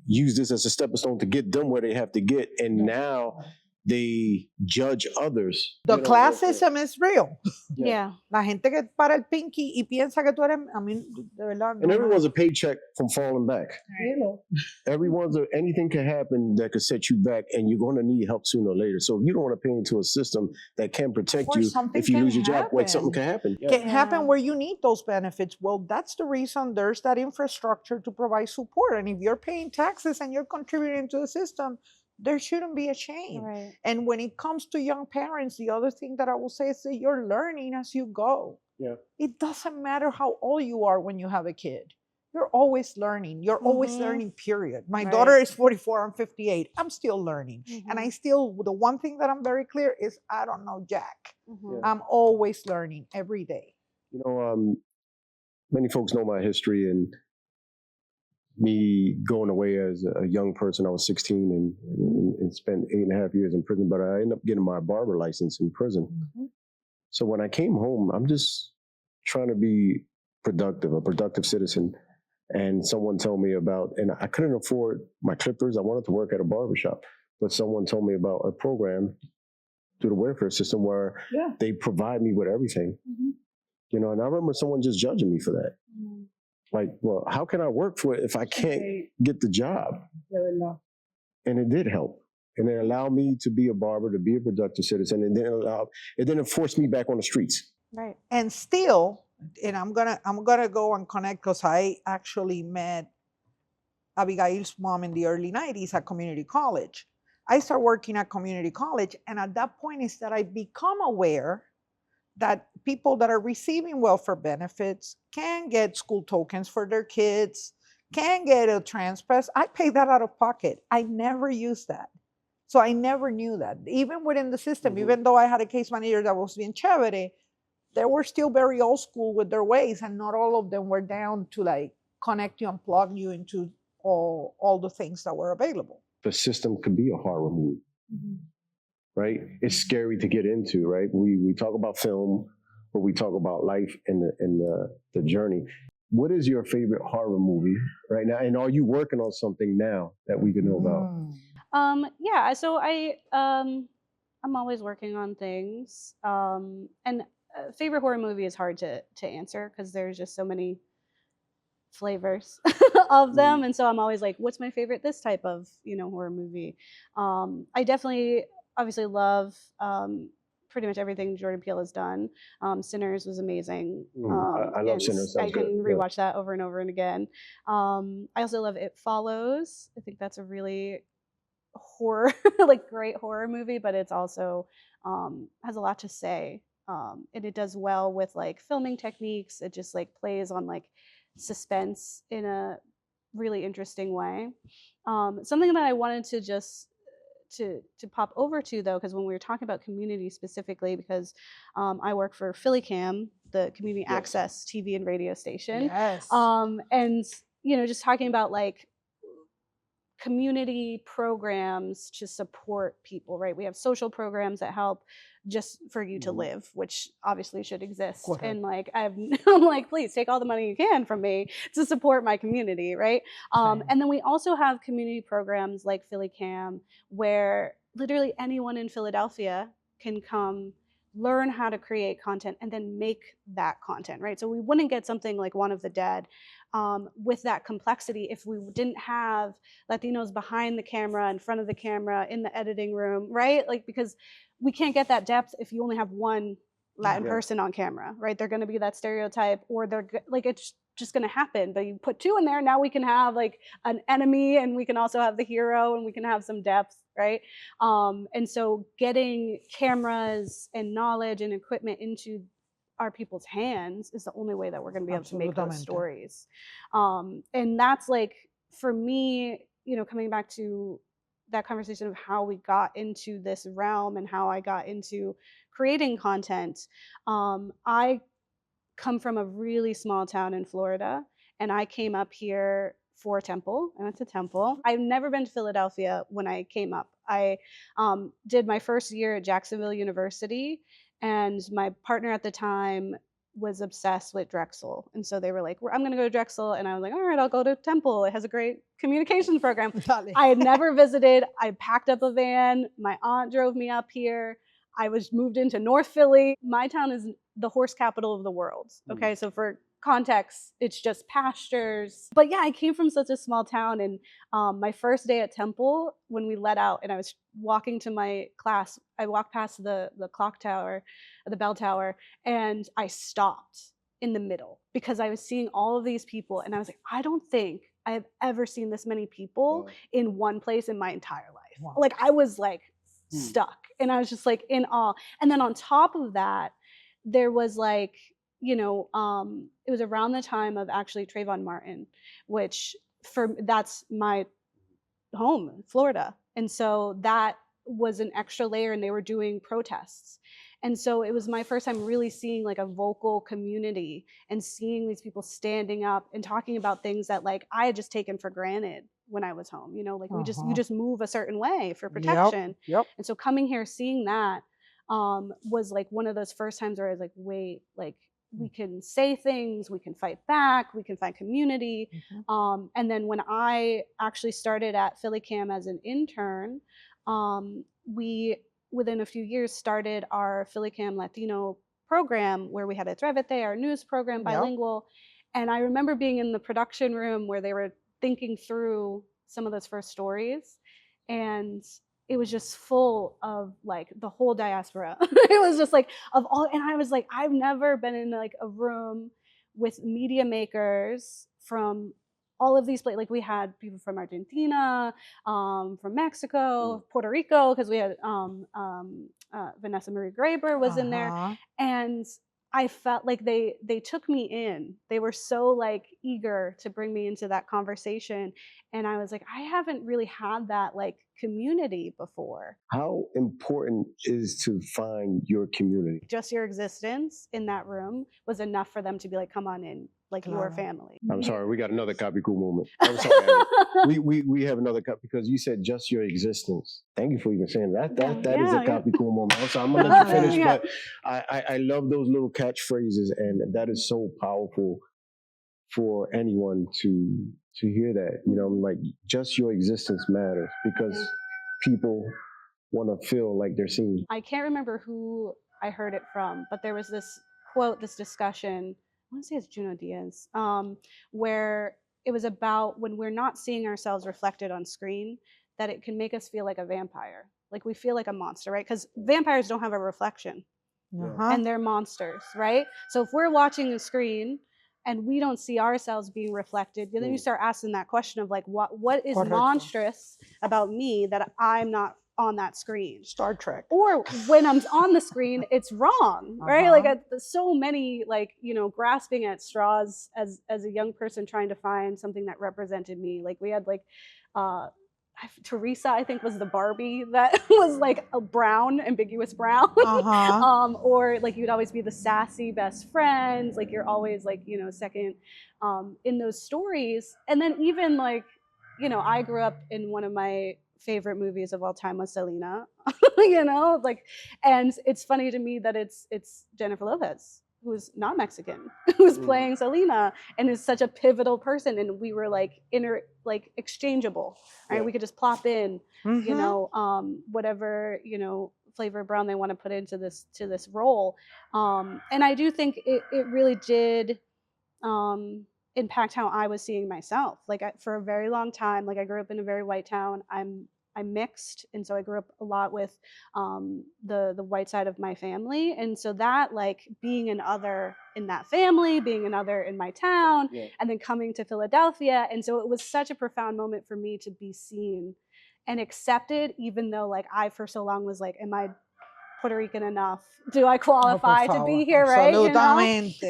use this as a stepping stone to get them where they have to get, and now they judge others. The classism is real. Yeah. La gente que para el pinky y piensa que tú eres, I mean, de verdad. And everyone's a paycheck from falling back. Right. Anything can happen that could set you back, and you're going to need help sooner or later. So if you don't want to pay into a system that can protect you, if you lose your job, something can happen. Can happen where you need those benefits. Well, that's the reason there's that infrastructure to provide support. And if you're paying taxes and you're contributing to the system, there shouldn't be a shame. Right. And when it comes to young parents, the other thing that I will say is that you're learning as you go. Yeah. It doesn't matter how old you are when you have a kid. You're always learning. You're always learning, period. My daughter is 44, I'm 58. I'm still learning. And the one thing that I'm very clear is I don't know jack. I'm always learning every day. Many folks know my history and me going away as a young person. I was 16 and spent 8.5 years in prison, but I ended up getting my barber license in prison. So when I came home, I'm just trying to be a productive citizen. And someone told me and I couldn't afford my clippers. I wanted to work at a barbershop, but someone told me about a program through the welfare system where they provide me with everything. And I remember someone just judging me for that. Like, well, how can I work for it if I can't get the job? And it did help. And it allowed me to be a barber, to be a productive citizen, and then it forced me back on the streets. Right. And still, and I'm gonna go and connect because I actually met Abigail's mom in the early 90s at community college. I started working at community college, and at that point is that I become aware that people that are receiving welfare benefits can get school tokens for their kids, can get a transpress. I pay that out of pocket. I never used that. So I never knew that. Even within the system, even though I had a case manager that was bien chévere, they were still very old school with their ways, and not all of them were down to like connect you and plug you into all the things that were available. The system could be a horror movie. Right? It's scary to get into, right? We talk about film, but we talk about life and the journey. What is your favorite horror movie right now? And are you working on something now that we can know about? Yeah, so I'm always working on things. And favorite horror movie is hard to answer because there's just so many flavors of them. And so I'm always like, what's my favorite this type of, horror movie? I definitely obviously love pretty much everything Jordan Peele has done. Sinners was amazing. I love and Sinners. I That's can good. Yeah. rewatch that over and over and again. I also love It Follows. I think that's a really horror, like great horror movie, but it's also has a lot to say. And it does well with like filming techniques. It just like plays on like suspense in a really interesting way. Something that I wanted to just to pop over to though, because when we were talking about community specifically, because I work for PhillyCam, the community Yes. access TV and radio station. Yes. And you know, just talking about like community programs to support people, right? We have social programs that help just for you to live, which obviously should exist. Correct. And like I'm like, please take all the money you can from me to support my community, right? Same. And then we also have community programs like PhillyCam, where literally anyone in Philadelphia can come learn how to create content and then make that content, right? So we wouldn't get something like One of the Dead with that complexity if we didn't have Latinos behind the camera, in front of the camera, in the editing room, right? Like, because we can't get that depth if you only have one Latin person on camera, right? They're going to be that stereotype, or they're like, it's just going to happen. But you put two in there, now we can have like an enemy, and we can also have the hero, and we can have some depth, right? And so getting cameras and knowledge and equipment into our people's hands is the only way that we're going to be able to make those stories. And that's like, for me, you know, coming back to that conversation of how we got into this realm and how I got into creating content. I come from a really small town in Florida, and I came up here for Temple. I went to Temple. I've never been to Philadelphia when I came up. I did my first year at Jacksonville University, and my partner at the time was obsessed with Drexel. And so they were like, I'm going to go to Drexel. And I was like, all right, I'll go to Temple. It has a great communications program. I had never visited. I packed up a van. My aunt drove me up here. I was moved into North Philly. My town is the horse capital of the world. Okay, so for context, it's just pastures. But yeah, I came from such a small town, and my first day at Temple, when we let out and I was walking to my class, I walked past the clock tower, the bell tower, and I stopped in the middle because I was seeing all of these people, and I was like, I don't think I have ever seen this many people in one place in my entire life. Like, I was like stuck, and I was just like in awe. And then on top of that, there was like, you know, it was around the time of actually Trayvon Martin, which that's my home, Florida. And so that was an extra layer, and they were doing protests. And so it was my first time really seeing like a vocal community and seeing these people standing up and talking about things that like I had just taken for granted when I was home. You know, like you just move a certain way for protection. Yep. And so coming here, seeing that was like one of those first times where I was like, wait, like we can say things, we can fight back, we can find community. And then when I actually started at PhillyCam as an intern, we within a few years started our PhillyCam Latino program, where we had a Atrévete, our news program, bilingual. And I remember being in the production room where they were thinking through some of those first stories, and it was just full of like the whole diaspora. It was just like of all, and I was like, I've never been in like a room with media makers from all of these places. Like we had people from Argentina, from Mexico, Puerto Rico, because we had Vanessa Marie Graber was in there, and I felt like they took me in. They were so like eager to bring me into that conversation, and I was like, I haven't really had that like community before. How important is to find your community? Just your existence in that room was enough for them to be like, come on in, like your family. I'm sorry, we got another copy cool moment. I'm sorry, we have another copy because you said just your existence. Thank you for even saying that. That is a copy cool moment. I'm sorry, I'm gonna let you finish, but I love those little catchphrases, and that is so powerful for anyone to hear that. You know, like just your existence matters because people want to feel like they're seen. I can't remember who I heard it from, but there was this quote, this discussion, I want to say it's Junot Diaz, where it was about when we're not seeing ourselves reflected on screen, that it can make us feel like a vampire. Like we feel like a monster, right? Because vampires don't have a reflection and they're monsters, right? So if we're watching a screen and we don't see ourselves being reflected, then you start asking that question of like, what is monstrous about me that I'm not on that screen? Star Trek. Or when I'm on the screen, it's wrong, right? Like so many, like, you know, grasping at straws as a young person trying to find something that represented me. Like we had like, Teresa, I think, was the Barbie that was like a brown, ambiguous brown. Or like you'd always be the sassy best friends. Like you're always like, you know, second in those stories. And then even like, you know, I grew up in one of my favorite movies of all time was Selena, you know, like, and it's funny to me that it's Jennifer Lopez, who's not Mexican, who's playing Selena and is such a pivotal person. And we were like exchangeable, right? We could just plop in, you know, whatever, you know, flavor brown they want to put into this role. And I do think it really did impact how I was seeing myself. Like for a very long time, like I grew up in a very white town. I'm mixed, and so I grew up a lot with the white side of my family, and so that like being an other in that family, being an other in my town, and then coming to Philadelphia, and so it was such a profound moment for me to be seen and accepted, even though like I for so long was like, am I Puerto Rican enough? Do I qualify to be here, right? You know?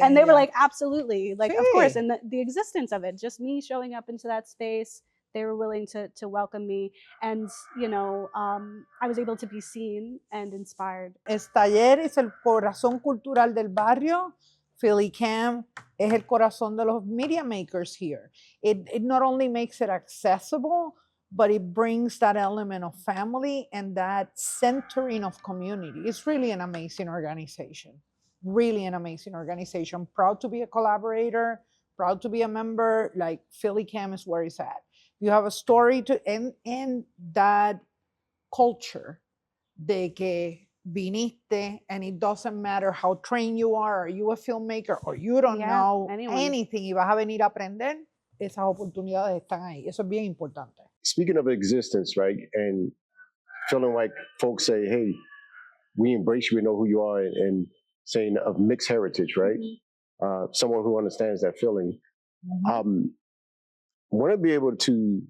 And they were like, absolutely, like of course, and the existence of it, just me showing up into that space, they were willing to welcome me, and you know, I was able to be seen and inspired. Taller es el corazón cultural del barrio. PHLAFF es el corazón de los media makers here. It not only makes it accessible, but it brings that element of family and that centering of community. It's really an amazing organization. Really an amazing organization. Proud to be a collaborator, proud to be a member. Like PHLAFF is where it's at. You have a story to end that culture de que viniste, and it doesn't matter how trained you are you a filmmaker, or you don't know anything, y vas a venir a aprender, esas oportunidades están ahí. Eso es bien importante. Speaking of existence, right, and feeling like folks say, hey, we embrace you, we know who you are, and saying of mixed heritage, right? Someone who understands that feeling. Want to be able to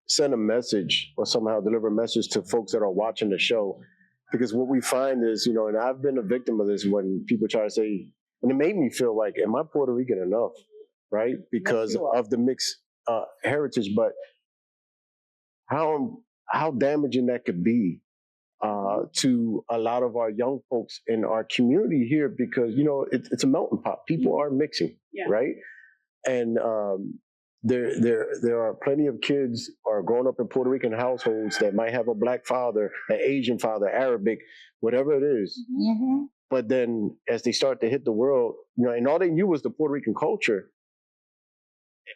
send a message or somehow deliver a message to folks that are watching the show. Because what we find is, you know, and I've been a victim of this when people try to say, and it made me feel like, am I Puerto Rican enough, right? Because of the mixed heritage, but how damaging that could be to a lot of our young folks in our community here, because, you know, it's a melting pot. People are mixing, right? And there are plenty of kids are growing up in Puerto Rican households that might have a black father, an Asian father, Arabic, whatever it is. But then as they start to hit the world, you know, and all they knew was the Puerto Rican culture,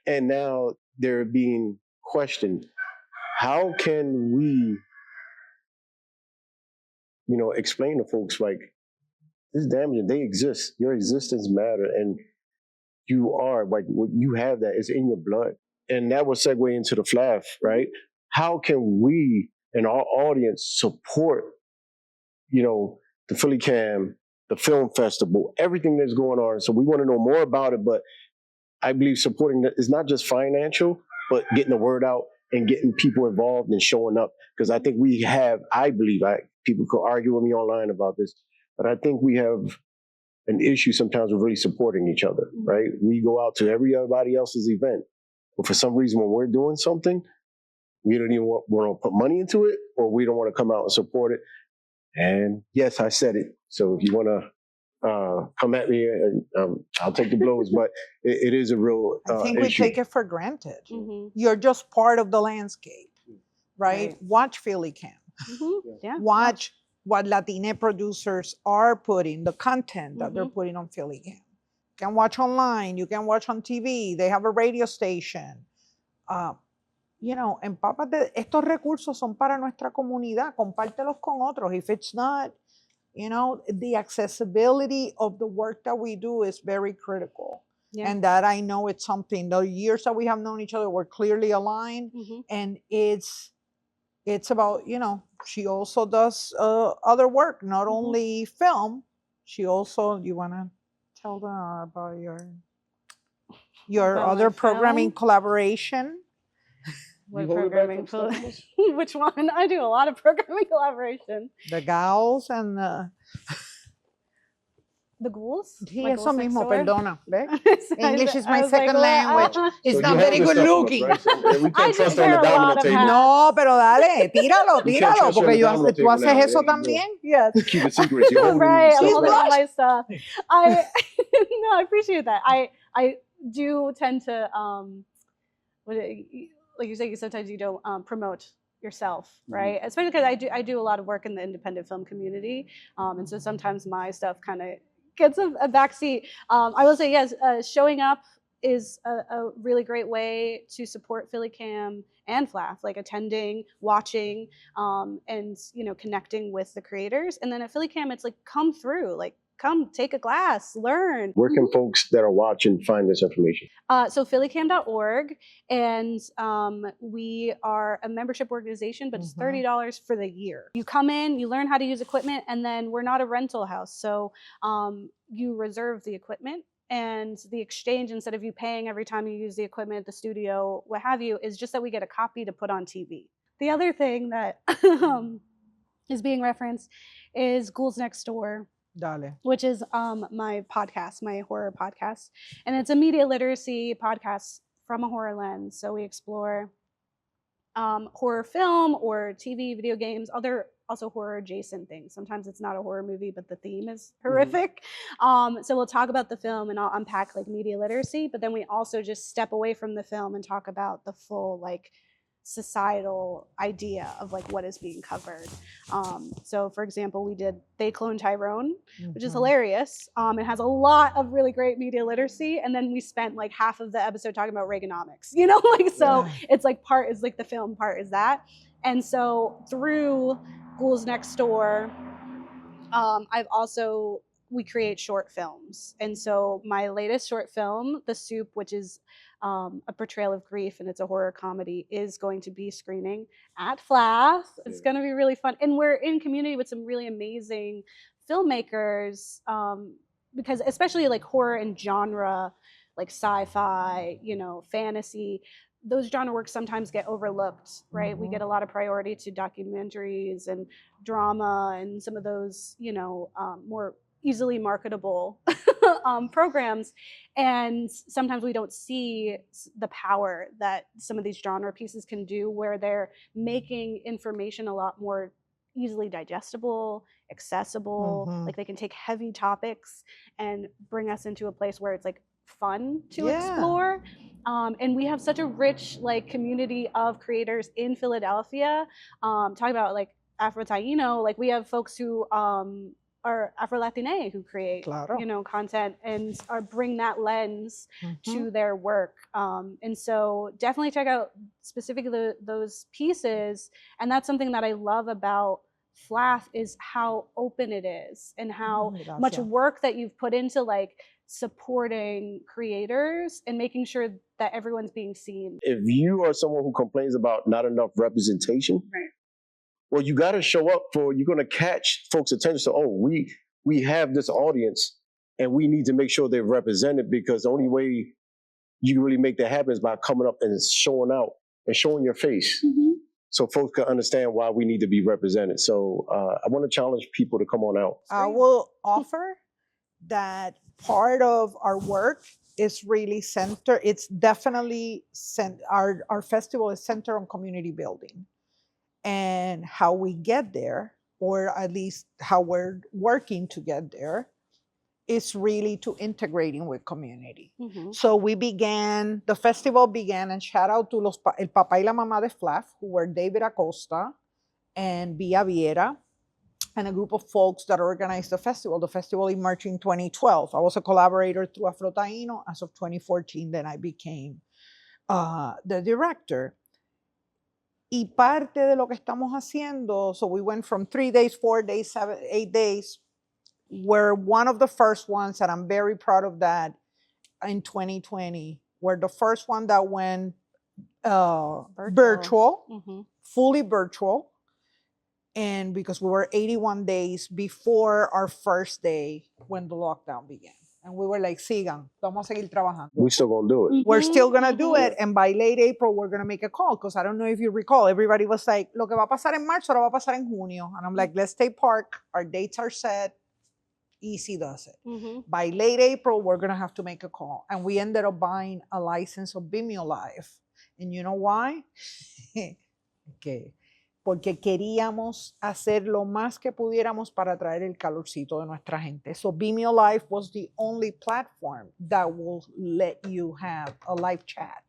and now they're being questioned. How can we, you know, explain to folks like, this is damaging, they exist, your existence matter, and you are, like, you have that, it's in your blood. And that will segue into the PHLAFF, right? How can we and our audience support, you know, the PHLAFF, the film festival, everything that's going on? So we want to know more about it, but I believe supporting that is not just financial, but getting the word out and getting people involved and showing up. Because I think we have, I believe, people could argue with me online about this, but I think we have an issue sometimes with really supporting each other, right? We go out to everybody else's event, but for some reason when we're doing something, we don't even want to put money into it, or we don't want to come out and support it. And yes, I said it. So if you want to come at me, I'll take the blows, but it is a real I think issue. we take it for granted. You're just part of the landscape, right? Watch PHLAFF. Watch what Latino producers are putting, the content that they're putting on PHLAFF. You can watch online, you can watch on TV, they have a radio station. You know, empápate, estos recursos son para nuestra comunidad, compártelos con otros. If it's not, you know, the accessibility of the work that we do is very critical. And that I know it's something, the years that we have known each other, we're clearly aligned, and it's it's about, you know, she also does other work, not only film. She also, you want to tell them about your About other my programming film? collaboration? What You hold it back programming? from Stephanie? Which one? I do a lot of programming collaboration. The gals and the... The ghouls? Sí, My eso ghouls next mismo, door? perdona. ¿Ves? I English is I my was like, second "What?" language. It's So not you very hold good the stuff looking. Right? So, we I can't just trust her on wear the a lot domino of table. hats. No, pero dale, tíralo, We can't tíralo, trust her on porque the domino tú table haces now. eso There you go. también. Yes. Keep it secret. You're holding Right, I'm stuff holding back. all my stuff. I no, I appreciate that. I do tend to like you say, sometimes you don't promote yourself, right? Especially because I do a lot of work in the independent film community, and so sometimes my stuff kind of gets a backseat. I will say yes, showing up is a really great way to support Philly Cam and PHLAFF, like attending, watching, and connecting with the creators. And then at Philly Cam, it's like come through, like come take a class, learn. Where can folks that are watching find this information? So phillycam.org, and we are a membership organization, but it's $30 for the year. You come in, you learn how to use equipment, and then we're not a rental house, so you reserve the equipment, and the exchange, instead of you paying every time you use the equipment at the studio, what have you, is just that we get a copy to put on TV. The other thing that is being referenced is Ghouls Next Door, Dale. which is my podcast, my horror podcast. And it's a media literacy podcast from a horror lens. So we explore horror film or TV, video games, other also horror adjacent things. Sometimes it's not a horror movie, but the theme is horrific. So we'll talk about the film and I'll unpack like media literacy, but then we also just step away from the film and talk about the full like societal idea of like what is being covered. So for example, we did They Clone Tyrone, which is hilarious. It has a lot of really great media literacy, and then we spent like half of the episode talking about Reaganomics, like so it's like part is like the film, part is that. And so through Ghouls Next Door, we create short films. And so my latest short film, The Soup, which is a portrayal of grief, and it's a horror comedy, is going to be screening at PHLAFF. It's going to be really fun. And we're in community with some really amazing filmmakers, because especially like horror and genre, like sci-fi, fantasy, those genre works sometimes get overlooked, right? We get a lot of priority to documentaries and drama and some of those, more easily marketable programs. And sometimes we don't see the power that some of these genre pieces can do, where they're making information a lot more easily digestible, accessible, like they can take heavy topics and bring us into a place where it's like fun to explore. And we have such a rich like community of creators in Philadelphia. Talking about like Afro-Taino, like we have folks who are Afro-Latine who create, content and bring that lens to their work. And so definitely check out specifically those pieces. And that's something that I love about PHLAFF, is how open it is and how much work that you've put into like supporting creators and making sure that everyone's being seen. If you are someone who complains about not enough representation, well, you got to show up you're going to catch folks' attention. So, we have this audience and we need to make sure they're represented, because the only way you can really make that happen is by coming up and showing out and showing your face. So folks can understand why we need to be represented. So I want to challenge people to come on out. I will offer that part of our work is really centered. It's definitely our festival is centered on community building, and how we get there, or at least how we're working to get there, is really to integrating with community. So the festival began, and shout out to el papá y la mamá de PHLAFF, who were David Acosta and Via Viera, and a group of folks that organized the festival. The festival emerged in 2012. I was a collaborator through Afro-Taino as of 2014. Then I became the director. Y parte de lo que estamos haciendo, so we went from 3 days, 4 days, 7, 8 days. We're one of the first ones, and I'm very proud of that, in 2020. We're the first one that went virtual, Mhm. fully virtual. And because we were 81 days before our first day when the lockdown began. And we were like, sigan, vamos a seguir trabajando. We still gonna do it. We're still going to Mhm, do mhm. it. And by late April, we're going to make a call. Because I don't know if you recall, everybody was like, lo que va a pasar en marzo, ahora va a pasar en junio. And I'm like, let's stay park. Our dates are set. Easy does it. Mhm. By late April, we're going to have to make a call. And we ended up buying a license of Vimeo Live. And you know why? Okay. Porque queríamos hacer lo más que pudiéramos para traer el calorcito de nuestra gente. So Vimeo Live was the only platform that will let you have a live chat.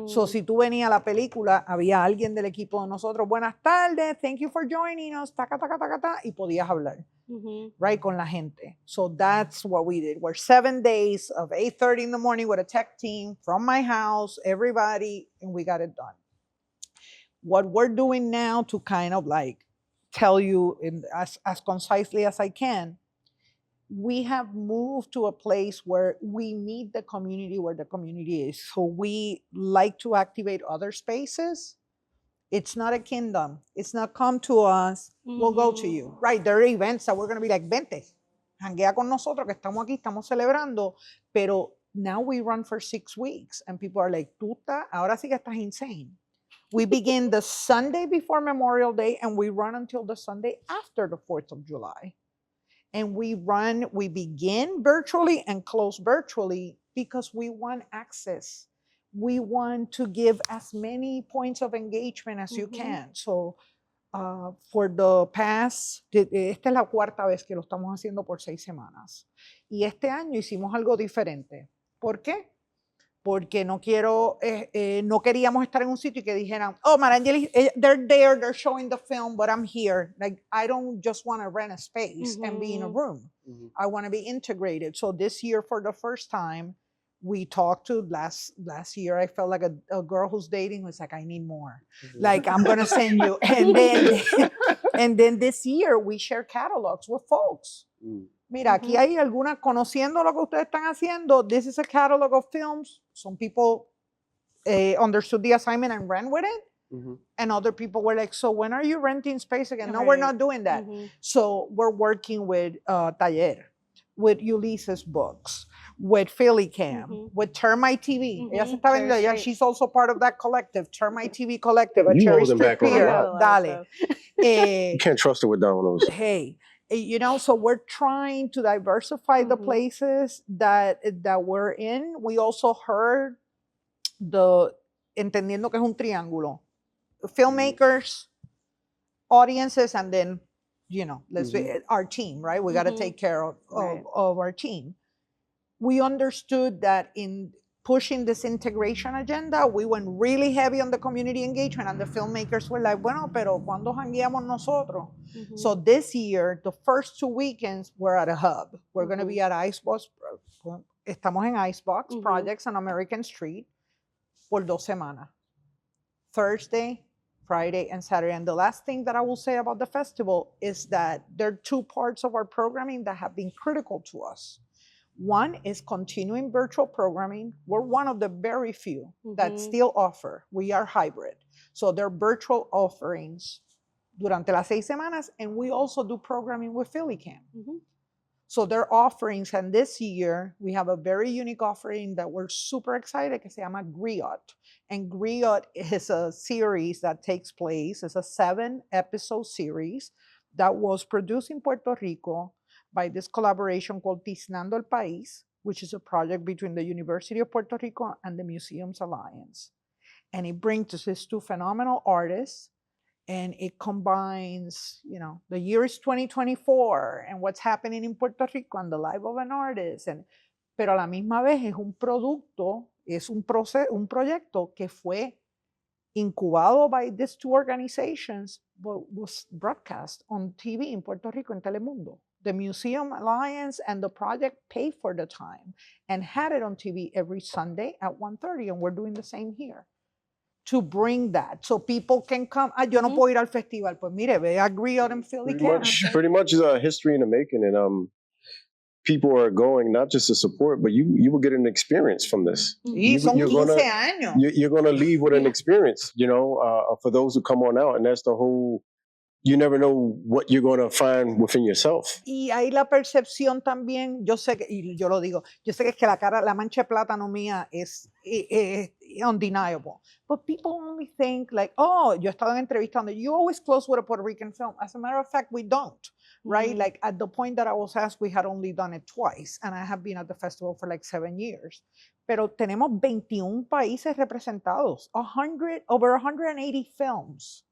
So Mm. si tú venías a la película, había alguien del equipo de nosotros, buenas tardes, thank you for joining us, taca, taca, taca, taca, y podías hablar, Mhm. right, con la gente. So that's what we did. We're 7 days of 8:30 in the morning with a tech team from my house, everybody, and we got it done. What we're doing now to kind of like tell you as concisely as I can, we have moved to a place where we meet the community where the community is. So we like to activate other spaces. It's not a kingdom. It's not come to us, we'll go to you. Right, there are events that we're going to be like, vente, janguea con nosotros que estamos aquí, estamos celebrando, pero now we run for 6 weeks and people are like, tuta, ahora sí que estás insane. We begin the Sunday before Memorial Day and we run until the Sunday after the 4th of July. And we begin virtually and close virtually because we want access. We want to give as many points of engagement as you can. So for the past, esta es la cuarta vez que lo estamos haciendo por 6 semanas. Y este año hicimos algo diferente. ¿Por qué? Porque no queríamos estar en un sitio y que dijeran, oh, Marángeli, they're there, they're showing the film, but I'm here. Like, I don't just want to rent a space and be in a room. I want to be integrated. So this year, for the first time, we talked to last year, I felt like a girl who's dating was like, I need more. Like, I'm going to send you. And then this year, we share catalogs with folks. Mira, aquí hay algunas, conociendo lo que ustedes están haciendo, this is a catalog of films. Some people understood the assignment and ran with it. And other people were like, so when are you renting space again? No, we're not doing that. So we're working with Taller, with Ulysses Books, with Philly Cam, with Termite TV. Ella se está vendiendo, yeah, she's also part of that collective, Termite TV Collective. You holding back on a lot. Dale. You can't trust her with Domino's. Hey, you know, so we're trying to diversify the places that we're in. We also heard entendiendo que es un triángulo, filmmakers, audiences, and then, you know, our team, right? We got to take care of our team. We understood that in pushing this integration agenda, we went really heavy on the community engagement, and the filmmakers were like, bueno, pero ¿cuándo jangueamos nosotros? So this year, the first 2 weekends, we're at a hub. We're going to be at Icebox. Estamos en Icebox Projects on American Street por 2 semanas. Thursday, Friday, and Saturday. And the last thing that I will say about the festival is that there are 2 parts of our programming that have been critical to us. One is continuing virtual programming. We're one of the very few that still offer. We are hybrid. So there are virtual offerings durante las 6 semanas, and we also do programming with Philly Cam. So there are offerings, and this year we have a very unique offering that we're super excited que se llama Griot. And Griot is a series that takes place, it's a 7-episode series that was produced in Puerto Rico by this collaboration called Tiznando el País, which is a project between the University of Puerto Rico and the Museums Alliance. And it brings these 2 phenomenal artists, and it combines, you know, the year is 2024 and what's happening in Puerto Rico and the life of an artist. Pero a la misma vez es un producto, es un proyecto que fue incubado by these 2 organizations, but was broadcast on TV in Puerto Rico, in Telemundo. The Museum Alliance and the project paid for the time and had it on TV every Sunday at 1:30, and we're doing the same here to bring that so people can come. Yo no puedo ir al festival. Pues mire, ve a Griot and Philly Cam. Pretty much is a history in the making, and people are going not just to support, but you will get an experience from this. Y son 15 años. You're going to leave with an experience, for those who come on out. And that's the whole, you never know what you're going to find within yourself. Y ahí la percepción también, yo sé que, y yo lo digo, yo sé que es que la mancha de plátano mía es undeniable. But people only think like, oh, yo he estado en entrevistas donde you always close with a Puerto Rican film. As a matter of fact, we don't, right? Mhm. Like at the point that I was asked, we had only done it twice, and I have been at the festival for like 7 years. Pero tenemos 21 países representados, over 180 films,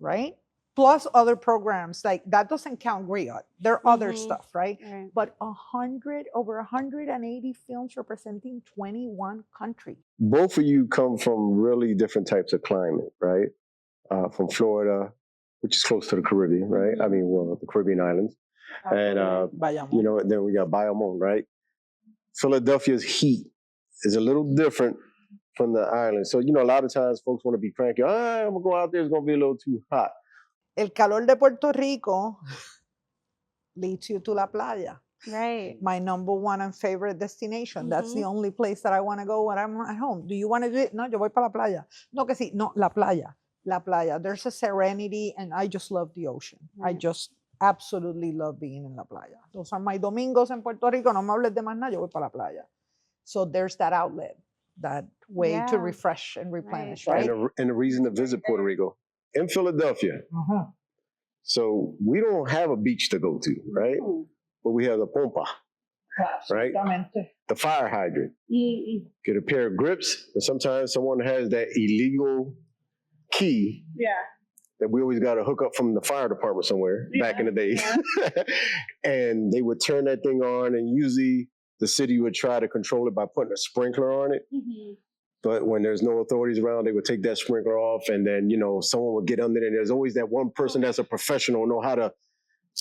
right? Plus other programs, like that doesn't count Griot. There are other stuff, right? Right. But over 180 films representing 21 countries. Both of you come from really different types of climate, right? From Florida, which is close to the Caribbean, right? I mean, well, the Caribbean islands. And, Bayamón. then we got Bayamón, right? Philadelphia's heat is a little different from the island. So, a lot of times folks want to be cranky. I'm going to go out there, it's going to be a little too hot. El calor de Puerto Rico leads you to la playa. Right. My number one and favorite destination. That's the only place that I want to go when I'm at home. Do you want to do it? No, yo voy para la playa. No, que sí. No, la playa. La playa. There's a serenity, and I just love the ocean. I just absolutely love being in la playa. Those are my domingos en Puerto Rico. No me hables de más nada, yo voy para la playa. So there's that outlet, that way to refresh and replenish, right? And a reason to visit Puerto Rico. In Philadelphia. So we don't have a beach to go to, right? But we have the pompa, right? The fire hydrant. Get a pair of grips, and sometimes someone has that illegal key. Yeah. That we always got to hook up from the fire department somewhere back in the day. And they would turn that thing on, and usually the city would try to control it by putting a sprinkler on it. But when there's no authorities around, they would take that sprinkler off, and then, someone would get under there. There's always that one person that's a professional, know how to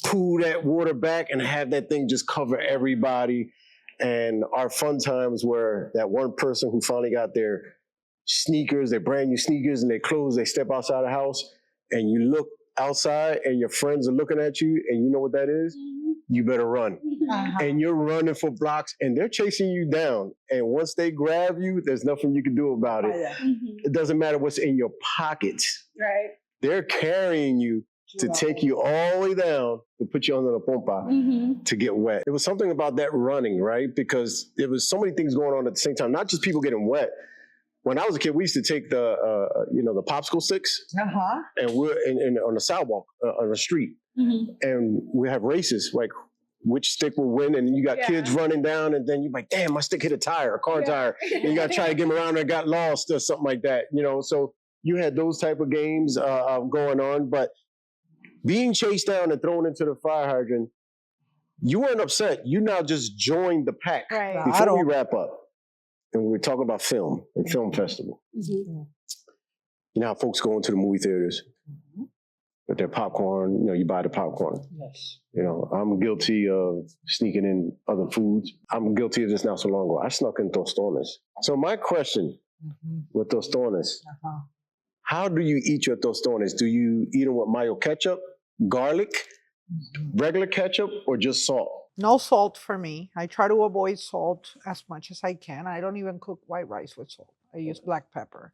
pull that water back and have that thing just cover everybody. And our fun times were that one person who finally got their sneakers, their brand new sneakers and their clothes, they step outside the house, and you look outside and your friends are looking at you, and you know what that is? You better run. And you're running for blocks, and they're chasing you down. And once they grab you, there's nothing you can do about it. It doesn't matter what's in your pockets. Right. They're carrying you to take you all the way down to put you under the pompa to get wet. It was something about that running, right? Because there was so many things going on at the same time, not just people getting wet. When I was a kid, we used to take the popsicle sticks, and we're on the sidewalk, on the street, and we have races, like which stick will win, and you got kids running down, and then you're like, damn, my stick hit a car tire, and you got to try to get them around and got lost or something like that, So you had those type of games going on, but being chased down and thrown into the fire hydrant, you weren't upset. You now just joined the pack. Right. Before we wrap up, and we were talking about film and film festival. You know how folks go into the movie theaters with their popcorn, you buy the popcorn. Yes. I'm guilty of sneaking in other foods. I'm guilty of this not so long ago. I snuck in tostones. So my question with tostones, how do you eat your tostones? Do you eat them with mayo ketchup, garlic, regular ketchup, or just salt? No salt for me. I try to avoid salt as much as I can. I don't even cook white rice with salt. I use black pepper.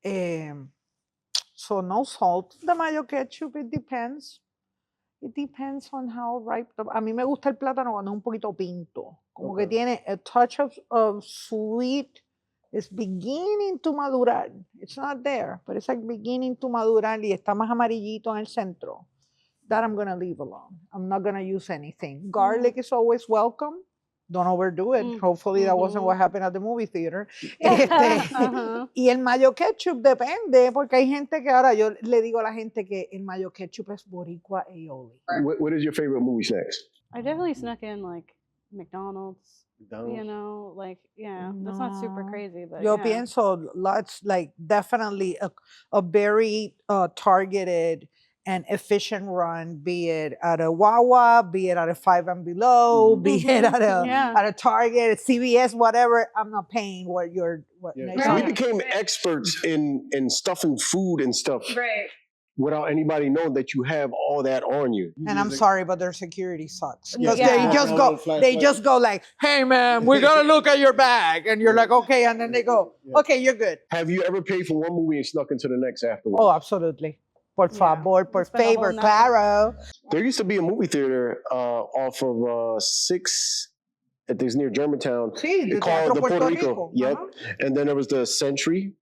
So no salt. The mayo ketchup, it depends. It depends on how ripe. A mí me gusta el plátano cuando es un poquito pinto. Como que tiene a touch of sweet. It's beginning to madurar. It's not there, but it's like beginning to madurar y está más amarillito en el centro. That I'm going to leave alone. I'm not going to use anything. Garlic is always welcome. Don't overdo it. Hopefully that wasn't what happened at the movie theater. Y el mayo ketchup depende, porque hay gente que ahora yo le digo a la gente que el mayo ketchup es boricua aioli. What is your favorite movie snacks? I definitely snuck in like McDonald's. That's not super crazy, but Yo pienso lots, like definitely a very targeted and efficient run, be it at a Wawa, be it at a 5 and Below, be it at a Target, CVS, whatever. I'm not paying what you're. We became experts in stuffing food and stuff. Right. without anybody knowing that you have all that on you. And I'm sorry, but their security sucks. Yeah. Because they just go like, hey man, we're gonna look at your bag. And you're like, okay, and then they go, okay, you're good. Have you ever paid for one movie and snuck into the next afterwards? Oh, absolutely. Por favor, por Spend a whole favor, night. claro. There used to be a movie theater off of 6, I think it's near Germantown. Sí, el called Teatro the Puerto Puerto Rico. Rico. Yep. And then there was the Century.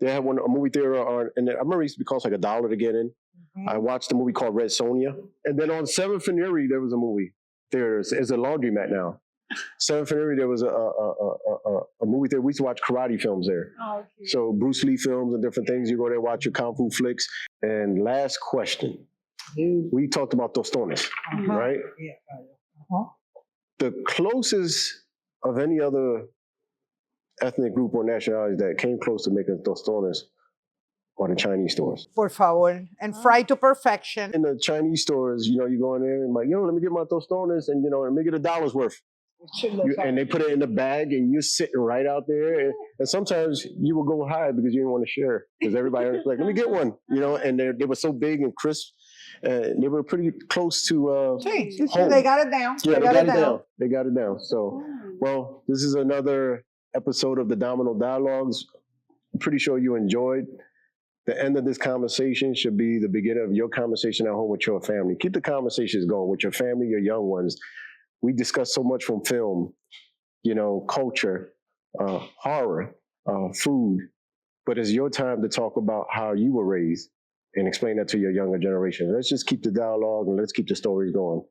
They had a movie theater on, and I remember it used to be cost like $1 to get in. I watched a movie called Red Sonja. And then on 7th and Erie, there was a movie theater. It's a laundromat now. 7th and Erie, there was a movie theater. We used to watch karate films there. Oh, cute. So Bruce Lee films and different things. You go there, watch your kung fu flicks. And last question. We talked about tostones, right? The closest of any other ethnic group or nationality that came close to making tostones are the Chinese stores. Por favor. And fried to perfection. In the Chinese stores, you go in there and like, let me get my tostones and, let me get $1 worth. And they put it in the bag and you're sitting right out there. And sometimes you will go high because you didn't want to share because everybody was like, let me get one, and they were so big and crisp. They were pretty close to home. They got it down. Yeah, they got it down. They got it down. So, well, this is another episode of the Domino Dialogues. I'm pretty sure you enjoyed. The end of this conversation should be the beginning of your conversation at home with your family. Keep the conversations going with your family, your young ones. We discuss so much from film, culture, horror, food, but it's your time to talk about how you were raised and explain that to your younger generation. Let's just keep the dialogue and let's keep the stories going.